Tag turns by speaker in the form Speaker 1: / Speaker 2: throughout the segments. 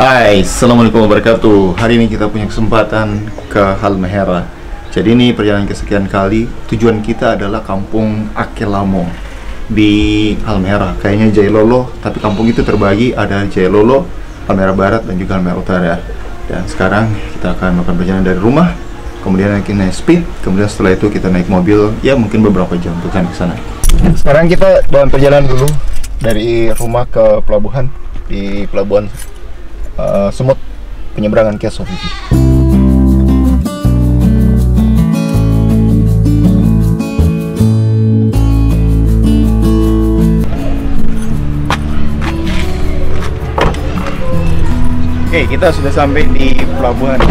Speaker 1: Hai, Assalamualaikum wabarakatuh. Hari ini kita punya kesempatan ke Halmahera. Jadi ini perjalanan kesekian kali. Tujuan kita adalah kampung Akelamo di Halmahera. Kayaknya Jailolo, tapi kampung itu terbagi, ada Jailolo, Halmahera Barat, dan juga Halmahera Utara. Dan sekarang kita akan melakukan perjalanan dari rumah, kemudian naik speed, kemudian setelah itu kita naik mobil, ya mungkin beberapa jam untuk sampai ke sana. Sekarang kita dalam perjalanan dulu dari rumah ke pelabuhan, di pelabuhan Sumut, penyeberangan ke Sofifi. Oke, kita sudah sampai di pelabuhan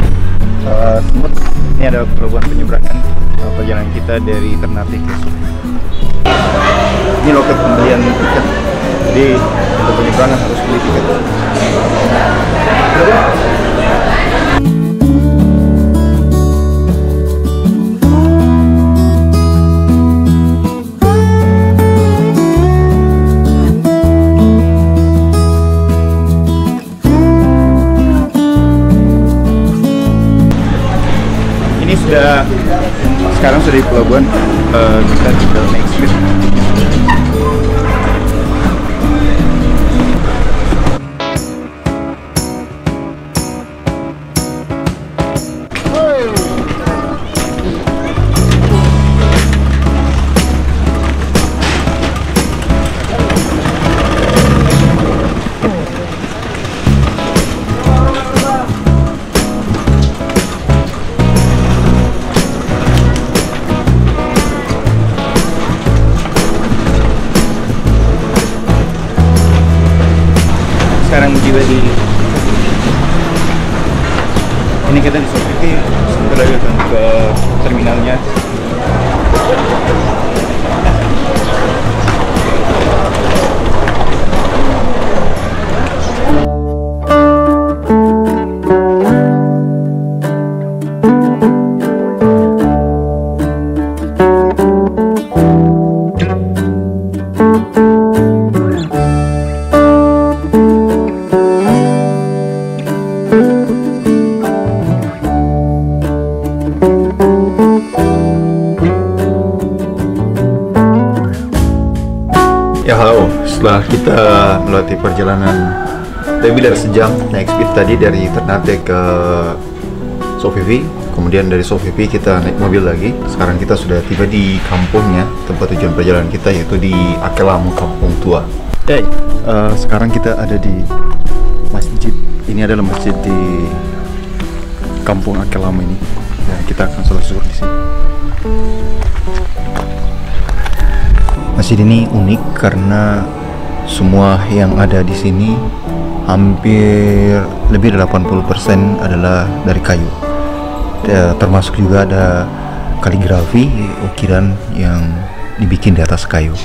Speaker 1: Sumut. Ini adalah pelabuhan penyeberangan perjalanan kita dari Ternate ke Sofifi. Ini loket pembelian tiket. Jadi untuk penyeberangan harus beli tiket. Ini sekarang sudah di pelabuhan, kita tinggal naik speed. Sekarang juga ini kita di Sofifi, sebentar lagi akan ke terminalnya. Ya halo, setelah kita melalui perjalanan lebih dari sejam naik speed tadi dari Ternate ke Sofifi, kemudian dari Sofifi kita naik mobil lagi. Sekarang kita sudah tiba di kampungnya, tempat tujuan perjalanan kita, yaitu di Akelamo, Kampung Tua. Sekarang kita ada di masjid. Ini adalah masjid di Kampung Akelamo ini. Dan kita akan sholat zuhur di sini. Masjid ini unik karena semua yang ada di sini hampir lebih dari 80% adalah dari kayu. Termasuk juga ada kaligrafi, ukiran yang dibikin di atas kayu.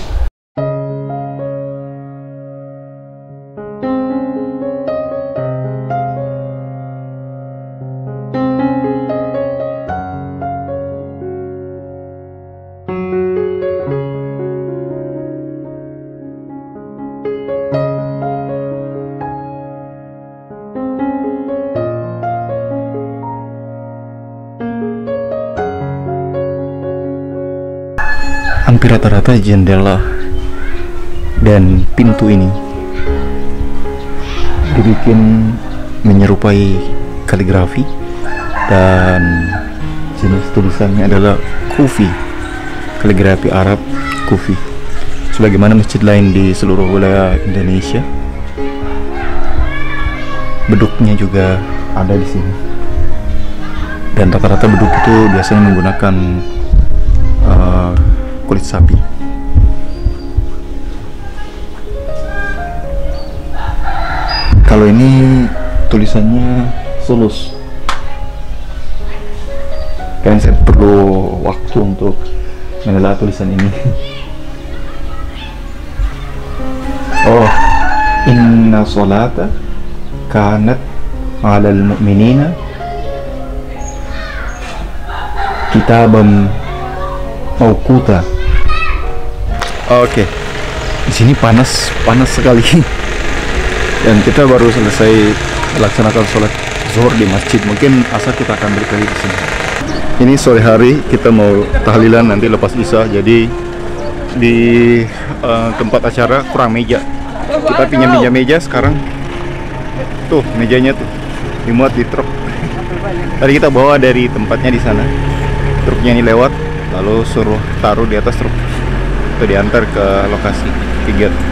Speaker 1: Hampir rata-rata jendela dan pintu ini dibikin menyerupai kaligrafi, dan jenis tulisannya adalah Kufi, kaligrafi Arab Kufi, sebagaimana masjid lain di seluruh wilayah Indonesia. Beduknya juga ada di sini, dan rata-rata beduk itu biasanya menggunakan kulit sapi. Kalau ini tulisannya Sulus. Kalian saya perlu waktu untuk menelaah tulisan ini. Oh, inna sholata kanat 'alal mu'minina kitaban mauquta. Oke. Di sini panas sekali. Dan kita baru selesai laksanakan sholat zuhur di masjid. Mungkin asar kita akan balik lagi di sini. Ini sore hari kita mau tahlilan nanti lepas isya. Jadi di tempat acara kurang meja. Kita pinjam meja sekarang. Tuh mejanya tuh dimuat di truk. Tadi kita bawa dari tempatnya di sana. Truknya ini lewat, lalu suruh taruh di atas truk. Itu diantar ke lokasi kegiatan.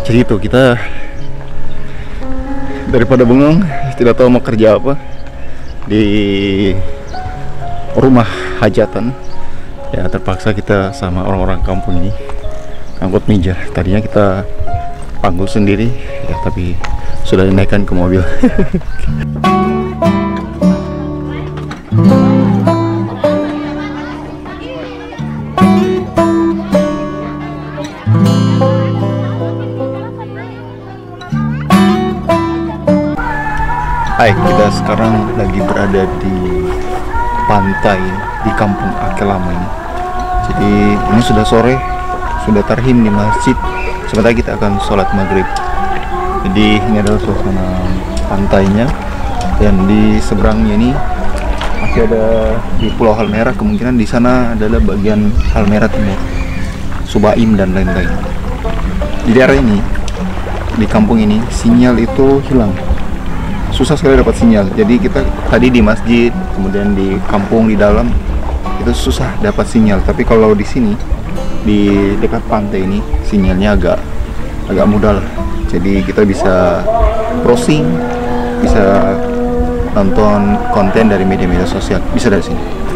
Speaker 1: Jadi itu kita daripada bengong, tidak tahu mau kerja apa di rumah hajatan, ya terpaksa kita sama orang-orang kampung ini angkut meja. Tadinya kita panggul sendiri, ya tapi sudah dinaikkan ke mobil. Hai, kita sekarang lagi berada di pantai di kampung Akel Lamo ini. Jadi ini sudah sore, sudah tarhim di masjid. Sebentar kita akan sholat maghrib. Jadi ini adalah suasana pantainya, dan di seberangnya ini masih ada di Pulau Halmahera. Kemungkinan di sana adalah bagian Halmahera Timur, Subaim dan lain-lain. Di daerah ini, di kampung ini, sinyal itu hilang. Susah sekali dapat sinyal. Jadi kita tadi di masjid, kemudian di kampung di dalam itu susah dapat sinyal. Tapi kalau di sini di dekat pantai ini sinyalnya agak mudah lah. Jadi kita bisa browsing, bisa nonton konten dari media-media sosial, bisa dari sini.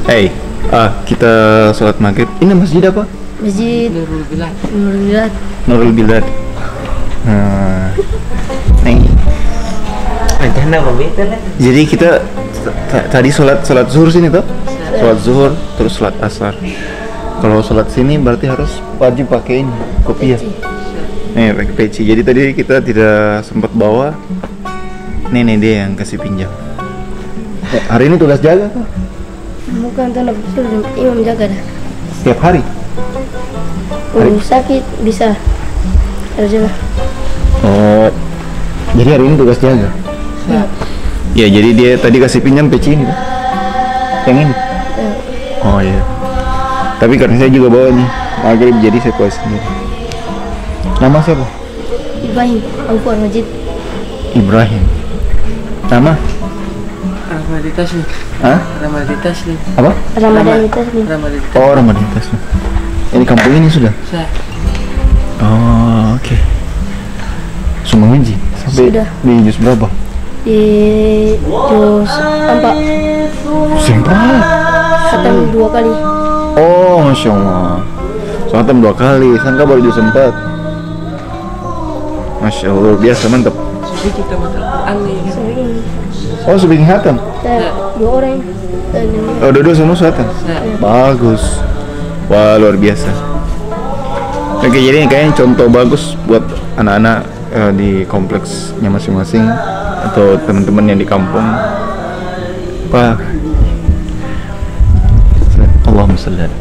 Speaker 1: Hey, kita sholat maghrib. Ini masjid apa?
Speaker 2: Masjid Nurul Bilad.
Speaker 1: Nurul Bilad. Nih. Jadi kita tadi sholat zuhur sini tuh. Sholat zuhur terus sholat asar. Kalau sholat sini berarti harus wajib pakai ini kopiah. Nih pakai peci. Jadi tadi kita tidak sempat bawa. Nih dia yang kasih pinjam. Hari ini tugas jaga kah?
Speaker 2: Bukan, tanah betul imam jaga dah.
Speaker 1: Setiap hari?
Speaker 2: Sakit bisa kerja lah.
Speaker 1: Oh, jadi hari ini tugas jaga?
Speaker 2: Ya.
Speaker 1: Ya, jadi dia tadi kasih pinjam peci ini, yang ini?
Speaker 2: Ya.
Speaker 1: Oh iya. Tapi karena saya juga bawa nih maghrib, jadi saya bawa sendiri. Nama siapa?
Speaker 2: Ibrahim, Al-Quran Majid.
Speaker 1: Ibrahim. Nama?
Speaker 3: Ramadhan Taslim.
Speaker 1: Hah?
Speaker 3: Ramadhan Taslim.
Speaker 1: Apa?
Speaker 2: Ramadan Taslim.
Speaker 3: Ramadhan
Speaker 1: Oh, Ramadan Taslim. Ini kampung ini sudah?
Speaker 3: Taslim.
Speaker 1: Oh, oke. Semua ngaji sampai
Speaker 2: Sudah.
Speaker 1: di juz berapa?
Speaker 2: Di juz 4.
Speaker 1: Sempat.
Speaker 2: Khatam 2 kali.
Speaker 1: Oh, masya Allah. Khatam 2 kali. Sangka baru juz 4. Masya Allah, biasa mantap.
Speaker 3: Sudah kita makan Quran nih.
Speaker 2: Sampai ini.
Speaker 1: Oh, sebelum khatam.
Speaker 2: Saya 2 orang. Dan
Speaker 1: Oh, dua semua khatam. Bagus. Wah, luar biasa. Oke, jadi ini kayaknya contoh bagus buat anak-anak di kompleksnya masing-masing atau teman-teman yang di kampung. Pak, Allahumma sholli ala.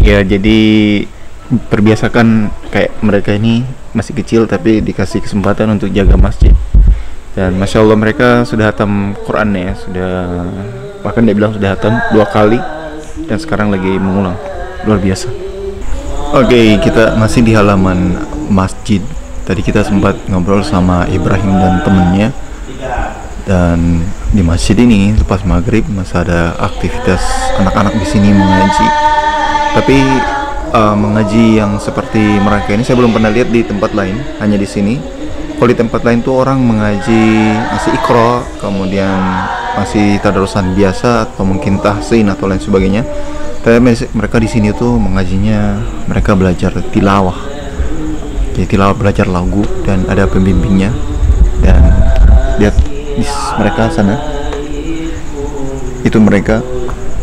Speaker 1: Ya, jadi perbiasakan kayak mereka ini masih kecil tapi dikasih kesempatan untuk jaga masjid. Dan masya Allah mereka sudah hatam Quran ya, sudah, bahkan dia bilang sudah hatam 2 kali dan sekarang lagi mengulang. Luar biasa. Oke, kita masih di halaman masjid. Tadi kita sempat ngobrol sama Ibrahim dan temennya. Dan di masjid ini lepas maghrib masih ada aktivitas anak-anak di sini mengaji. Tapi mengaji yang seperti mereka ini saya belum pernah lihat di tempat lain, hanya di sini. Kalau di tempat lain tuh orang mengaji masih Iqra, kemudian masih tadarusan biasa atau mungkin tahsin atau lain sebagainya. Tapi mereka di sini tuh mengajinya, mereka belajar tilawah. Jadi tilawah, belajar lagu dan ada pembimbingnya. Dan lihat di mereka sana, itu mereka.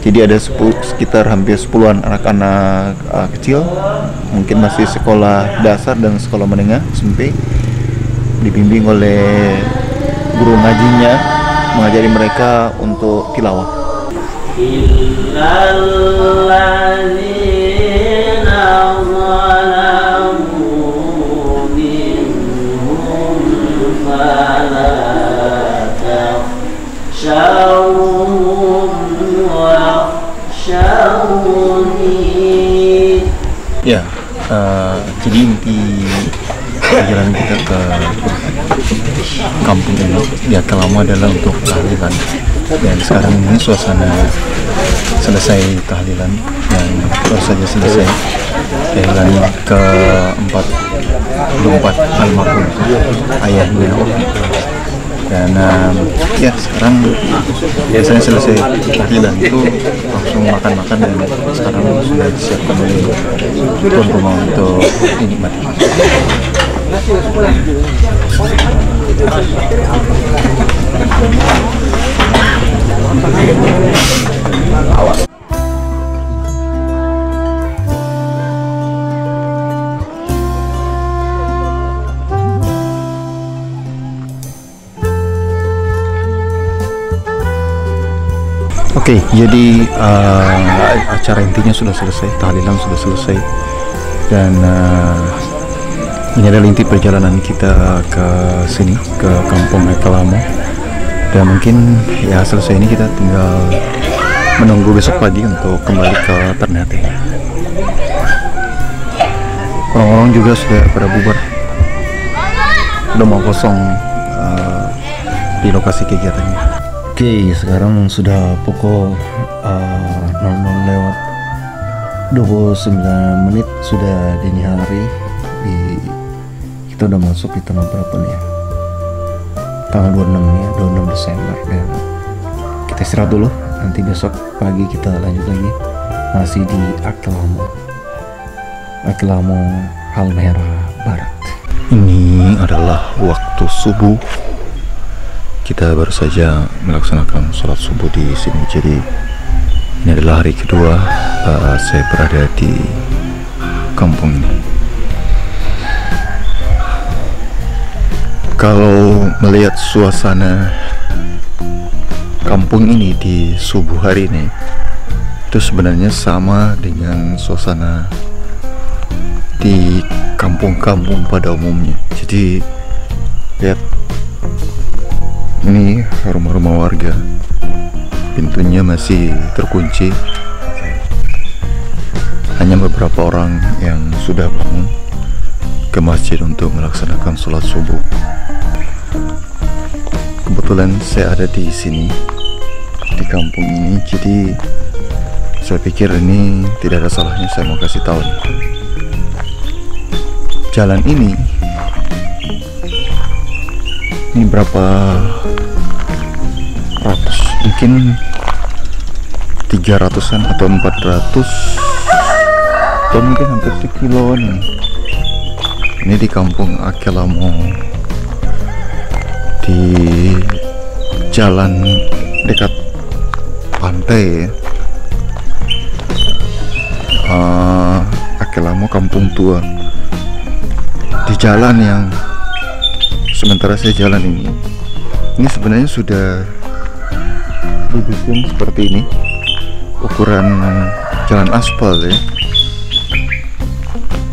Speaker 1: Jadi ada sekitar hampir 10-an anak-anak kecil mungkin masih sekolah dasar dan sekolah menengah SMP, dibimbing oleh guru ngajinya, mengajari mereka untuk tilawah. Ya, jadi inti perjalanan kita ke kampung ini di Akel Lamo adalah untuk tahlilan. Dan sekarang ini suasana selesai tahlilan dan baru saja selesai tahlilan ke-44 almarhum ayahnya. Dan ya sekarang biasanya selesai tahlilan itu langsung makan-makan, dan sekarang sudah disiapkan oleh tuan rumah untuk dinikmati. Awas. Oke, jadi acara intinya sudah selesai, tahlilan sudah selesai, dan ini adalah inti perjalanan kita ke sini, ke kampung Akel Lamo. Dan mungkin ya selesai ini kita tinggal menunggu besok pagi untuk kembali ke Ternate. Orang-orang juga sudah pada bubar, udah mau kosong di lokasi kegiatannya. Oke, sekarang sudah pukul 00:29, sudah dini hari. Kita udah masuk di tanggal berapa nih ya? Tanggal 26 ya, 26 Desember. Dan kita istirahat dulu, nanti besok pagi kita lanjut lagi, masih di Akel Lamo, Akel Lamo Halmahera Barat. Ini adalah waktu subuh. Kita baru saja melaksanakan sholat subuh di sini. Jadi ini adalah hari kedua saya berada di kampung ini. Kalau melihat suasana kampung ini di subuh hari ini, itu sebenarnya sama dengan suasana di kampung-kampung pada umumnya. Jadi lihat, ini rumah-rumah warga, pintunya masih terkunci. Hanya beberapa orang yang sudah bangun ke masjid untuk melaksanakan sholat subuh. Kebetulan saya ada di sini, di kampung ini, jadi saya pikir ini tidak ada salahnya saya mau kasih tahu. Jalan ini berapa ratus, mungkin 300-an atau 400, atau mungkin hampir sekiloan. Ini di kampung Akel Lamo, di jalan dekat pantai ya. Akel Lamo Kampung Tua, di jalan yang sementara saya jalan ini sebenarnya sudah dibikin seperti ini, ukuran jalan aspal ya,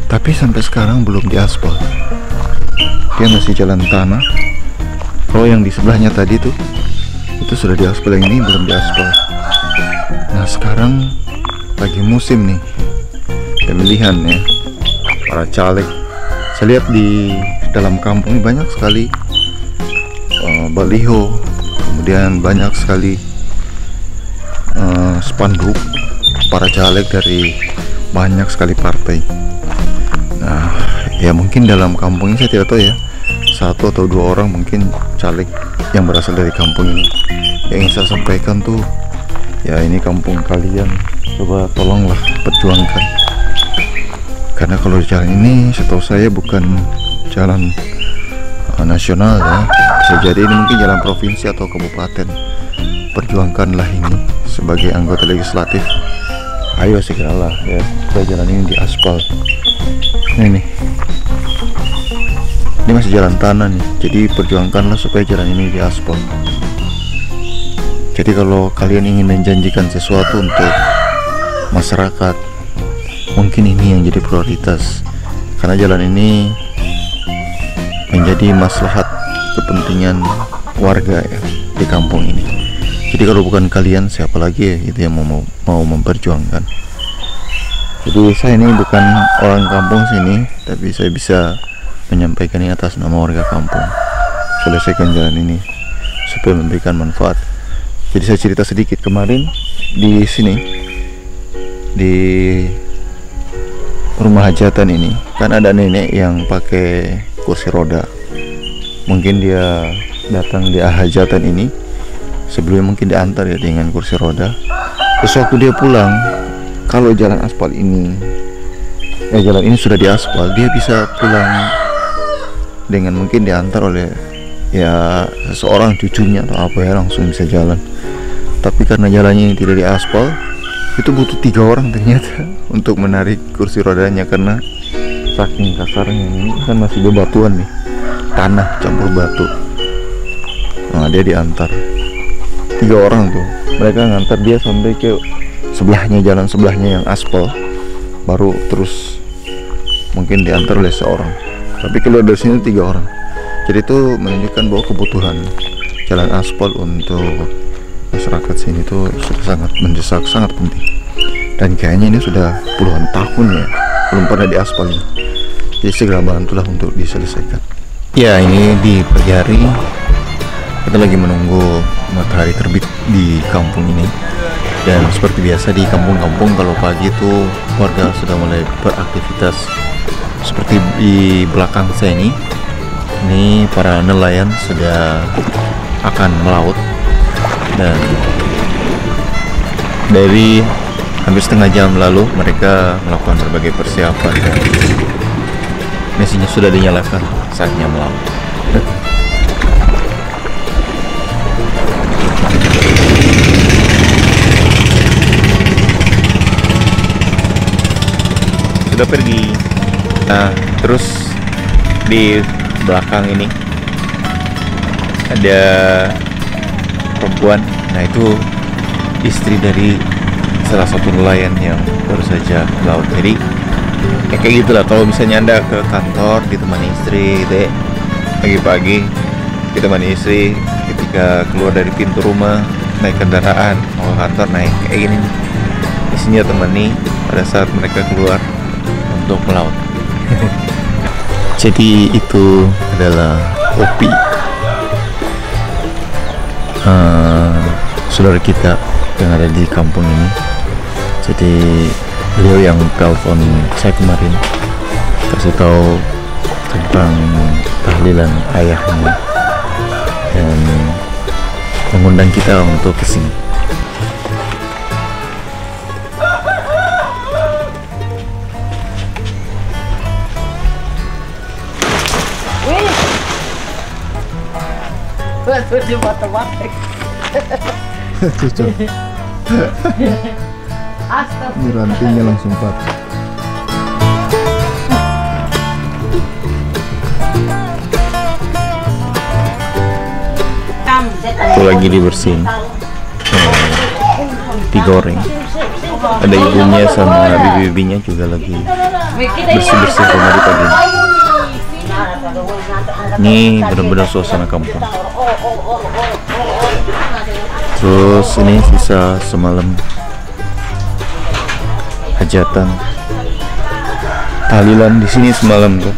Speaker 1: tapi sampai sekarang belum diaspal, dia masih jalan tanah. Kalau yang di sebelahnya tadi itu sudah diaspal, yang ini belum diaspal. Nah sekarang lagi musim nih pemilihan ya, para caleg. Saya lihat di dalam kampung ini banyak sekali baliho, kemudian banyak sekali spanduk para caleg dari banyak sekali partai. Nah ya mungkin dalam kampung ini saya tidak tahu ya, 1 atau 2 orang mungkin caleg yang berasal dari kampung ini. Yang ingin saya sampaikan tuh ya, ini kampung kalian, coba tolonglah perjuangkan, karena kalau jalan ini setahu saya bukan jalan nasional ya, bisa jadi ini mungkin jalan provinsi atau kabupaten. Perjuangkanlah ini sebagai anggota legislatif. Ayo segeralah ya, supaya jalan ini diaspal. Nah, ini masih jalan tanah nih, jadi perjuangkanlah supaya jalan ini diaspal. Jadi kalau kalian ingin menjanjikan sesuatu untuk masyarakat, mungkin ini yang jadi prioritas, karena jalan ini menjadi maslahat kepentingan warga ya di kampung ini. Jadi kalau bukan kalian, siapa lagi ya itu yang mau memperjuangkan. Jadi saya ini bukan orang kampung sini, tapi saya bisa menyampaikan ini atas nama warga kampung. Selesaikan jalan ini supaya memberikan manfaat. Jadi saya cerita sedikit, kemarin di sini di rumah hajatan ini kan ada nenek yang pakai kursi roda. Mungkin dia datang di hajatan ini sebelumnya mungkin diantar ya dengan kursi roda. Terus waktu dia pulang, kalau jalan aspal ini jalan ini sudah diaspal, dia bisa pulang dengan mungkin diantar oleh ya seseorang, cucunya atau apa ya, langsung bisa jalan. Tapi karena jalannya ini tidak diaspal, itu butuh 3 orang ternyata untuk menarik kursi rodanya, karena saking kasarnya. Ini kan masih bebatuan nih, tanah campur batu. Nah, dia diantar 3 orang tuh, mereka ngantar dia sampai ke sebelahnya, jalan sebelahnya yang aspal, baru terus mungkin diantar oleh seorang. Tapi kalau dari sini 3 orang. Jadi itu menunjukkan bahwa kebutuhan jalan aspal untuk masyarakat sini itu sudah sangat mendesak, sangat penting. Dan kayaknya ini sudah puluhan tahun ya belum pernah diaspal ini. Jadi segera bantulah untuk diselesaikan. Ya, ini di pagi hari kita lagi menunggu matahari terbit di kampung ini. Dan seperti biasa di kampung-kampung kalau pagi itu warga sudah mulai beraktivitas. Seperti di belakang saya ini para nelayan sudah akan melaut, dan dari hampir setengah jam lalu mereka melakukan berbagai persiapan dan mesinnya sudah dinyalakan, saatnya melaut. Sudah pergi. Nah, terus di belakang ini ada perempuan. Nah, itu istri dari salah satu nelayan yang baru saja melaut. Jadi ya kayak gitulah, kalau misalnya Anda ke kantor ditemani istri gitu ya, pagi-pagi ditemani istri, ketika keluar dari pintu rumah naik kendaraan mau ke kantor, naik kayak gini, isinya temani pada saat mereka keluar untuk melaut. Jadi itu adalah Opi, saudara kita yang ada di kampung ini. Jadi beliau yang telepon saya kemarin, kasih tahu tentang tahlilan ayahnya dan mengundang kita untuk kesini.
Speaker 3: Di matematik.
Speaker 1: Ini rantingnya langsung patah. Itu lagi dibersihin, digoreng. Ada ibunya sama bibi-bibinya juga lagi bersih-bersih rumah di pagi. Ini benar-benar suasana kampung. Terus ini sisa semalam hajatan, tahlilan di sini semalam tuh.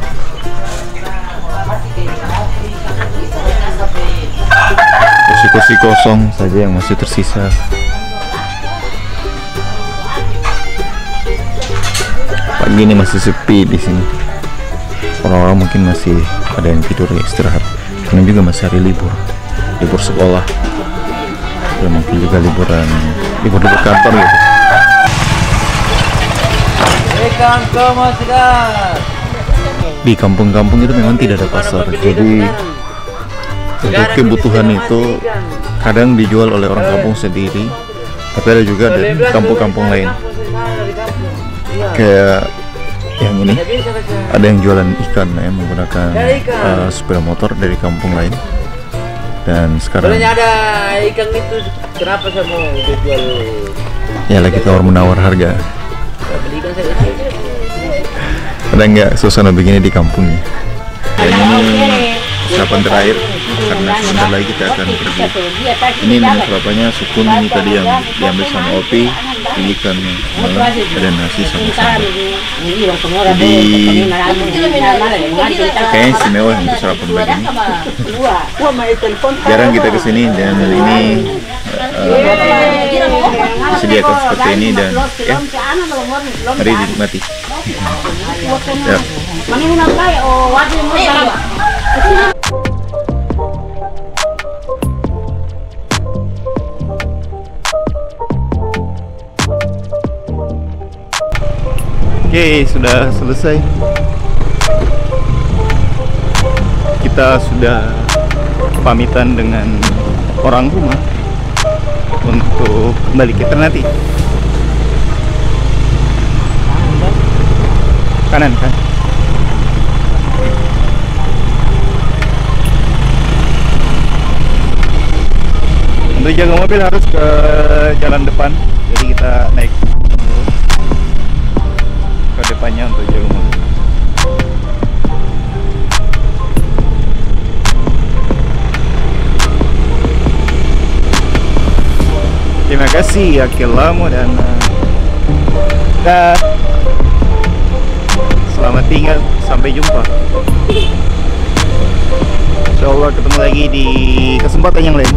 Speaker 1: Kursi-kursi kosong saja yang masih tersisa. Pagi ini masih sepi di sini. Orang-orang mungkin masih ada yang tidur ya, istirahat. Karena juga masih hari libur sekolah. Ya, mungkin juga libur kantor gitu. Di kampung-kampung itu memang tidak ada pasar, jadi kebutuhan itu kadang dijual oleh orang kampung sendiri, tapi ada juga dari kampung-kampung lain. Kayak yang ini ada yang jualan ikan ya, menggunakan sepeda motor dari kampung lain. Dan sekarang
Speaker 4: ada ikan itu, kenapa saya mau jual?
Speaker 1: ya lagi tawar-menawar harga.
Speaker 4: Belikan saya.
Speaker 1: Ada nggak suasana begini di kampungnya? Dan ini sarapan terakhir karena sebentar lagi kita akan pergi. Ini menu sarapannya sukun ini tadi yang diambil sama Opi, ikan malam, ada nasi sama sambal. Jadi kayaknya istimewa untuk sarapan begini. Jarang kita kesini dan ini disediakan seperti ini dan ya, mari dinikmati. Ya. Oke, sudah selesai. Kita sudah pamitan dengan orang rumah untuk kembali ke Ternate. Kanan kan? Untuk jaga mobil harus ke jalan depan, jadi kita naik ke depannya untuk jaga mobil. Terima kasih Akilamo dan selamat tinggal, sampai jumpa. Insyaallah ketemu lagi di kesempatan yang lain.